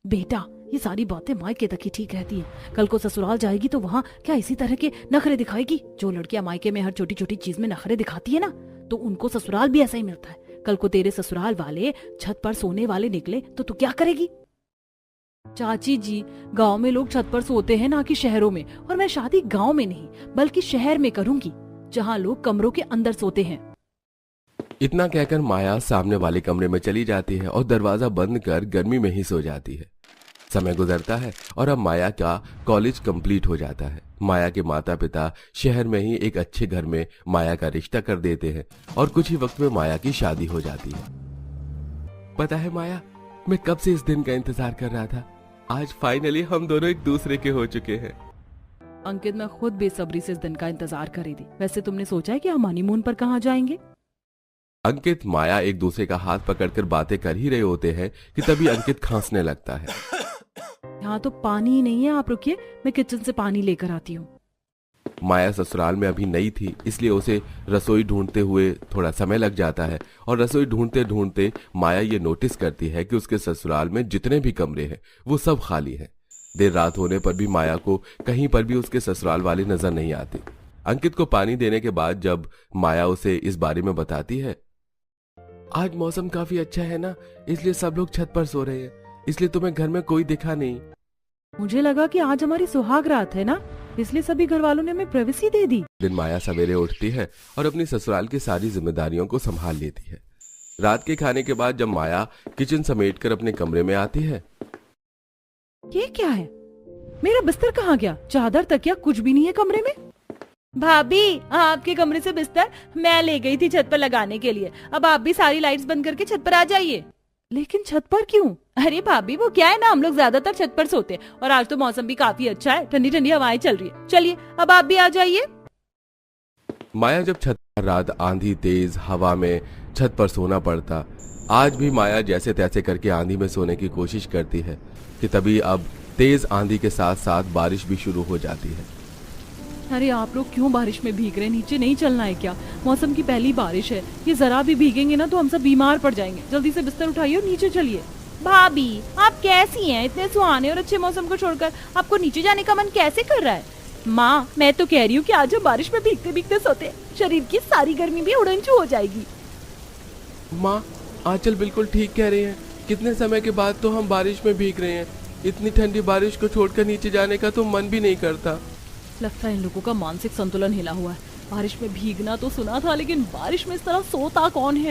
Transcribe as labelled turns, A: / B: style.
A: बेटा, ये सारी बातें मायके तक ही ठीक रहती हैं। कल को ससुराल जाएगी तो वहाँ क्या इसी तरह के नखरे दिखाएगी? जो लड़कियां मायके में हर छोटी छोटी चीज में नखरे दिखाती है ना, तो उनको ससुराल भी ऐसा ही मिलता है। कल को तेरे ससुराल वाले छत पर सोने वाले निकले तो तू क्या करेगी? चाची जी, गांव में लोग छत पर सोते हैं ना कि शहरों में, और मैं शादी गांव में नहीं बल्कि शहर में करूंगी, जहां लोग कमरों के अंदर सोते हैं।
B: इतना कहकर माया सामने वाले कमरे में चली जाती है और दरवाजा बंद कर गर्मी में ही सो जाती है। समय गुजरता है और अब माया का कॉलेज कंप्लीट हो जाता है। माया के माता पिता शहर में ही एक अच्छे घर में माया का रिश्ता कर देते हैं और कुछ ही वक्त में माया की शादी हो जाती है। पता है माया, मैं कब से इस दिन का इंतजार कर रहा था। आज फाइनली हम दोनों एक दूसरे के हो चुके हैं।
A: अंकित, मैं खुद बेसब्री से इस दिन का इंतजार कर रही थी। वैसे तुमने सोचा है कि हम हनीमून पर कहाँ जाएंगे?
B: अंकित माया एक दूसरे का हाथ पकड़कर बातें कर ही रहे होते हैं कि तभी अंकित खांसने लगता है।
A: यहाँ तो पानी ही नहीं है, आप रुकिए, मैं किचन से पानी लेकर आती हूँ।
B: माया ससुराल में अभी नई थी, इसलिए उसे रसोई ढूंढते हुए थोड़ा समय लग जाता है और रसोई ढूंढते ढूंढते माया ये नोटिस करती है कि उसके ससुराल में जितने भी कमरे हैं वो सब खाली हैं। देर रात होने पर भी माया को कहीं पर भी उसके ससुराल वाले नजर नहीं आते। अंकित को पानी देने के बाद जब माया उसे इस बारे में बताती है, आज मौसम काफी अच्छा है ना, इसलिए सब लोग छत पर सो रहे हैं, इसलिए तुम्हें घर में कोई दिखा नहीं।
A: मुझे लगा कि आज हमारी सुहाग रात है ना, इसलिए सभी घर वालों ने हमें प्राइवेसी दे दी।
B: दिन माया सवेरे उठती है और अपनी ससुराल की सारी जिम्मेदारियों को संभाल लेती है। रात के खाने के बाद जब माया किचन समेटकर अपने कमरे में आती है,
A: ये क्या है? मेरा बिस्तर कहाँ गया? चादर तकिया कुछ भी नहीं है कमरे में। भाभी, आपके कमरे से बिस्तर मैं ले गई थी छत पर लगाने के लिए। अब आप भी सारी लाइट्स बंद करके छत पर आ जाइए। लेकिन छत पर क्यों? अरे भाभी, वो क्या है ना, हम लोग ज्यादातर छत पर सोते हैं और आज तो मौसम भी काफी अच्छा है, ठंडी ठंडी हवाएं चल रही है। चलिए अब आप भी आ जाइए।
B: माया जब छत पर रात आंधी तेज हवा में छत पर सोना पड़ता। आज भी माया जैसे तैसे करके आंधी में सोने की कोशिश करती है कि तभी अब तेज आंधी के साथ साथ बारिश भी शुरू हो जाती है।
A: अरे आप लोग क्यों बारिश में भीग रहे हैं? नीचे नहीं चलना है क्या? मौसम की पहली बारिश है, ये जरा भी भीगेंगे ना तो हम सब बीमार पड़ जाएंगे। जल्दी से बिस्तर उठाइए और नीचे चलिए। भाभी, आप कैसी हैं? इतने सुहाने और अच्छे मौसम को छोड़कर आपको नीचे जाने का मन कैसे कर रहा है? माँ, मैं तो कह रही हूँ कि आज हम बारिश में भीगते भीगते सोते, शरीर की सारी गर्मी भी उड़नछू हो जाएगी।
B: माँ, आंचल बिल्कुल ठीक कह रही हैं। कितने समय के बाद तो हम बारिश में भीग रहे हैं। इतनी ठंडी बारिश को छोड़कर नीचे जाने का तो मन भी नहीं करता।
A: लगता है इन लोगों का मानसिक संतुलन हिला हुआ है। बारिश में भीगना तो सुना था, लेकिन बारिश में इस तरह सोता कौन है?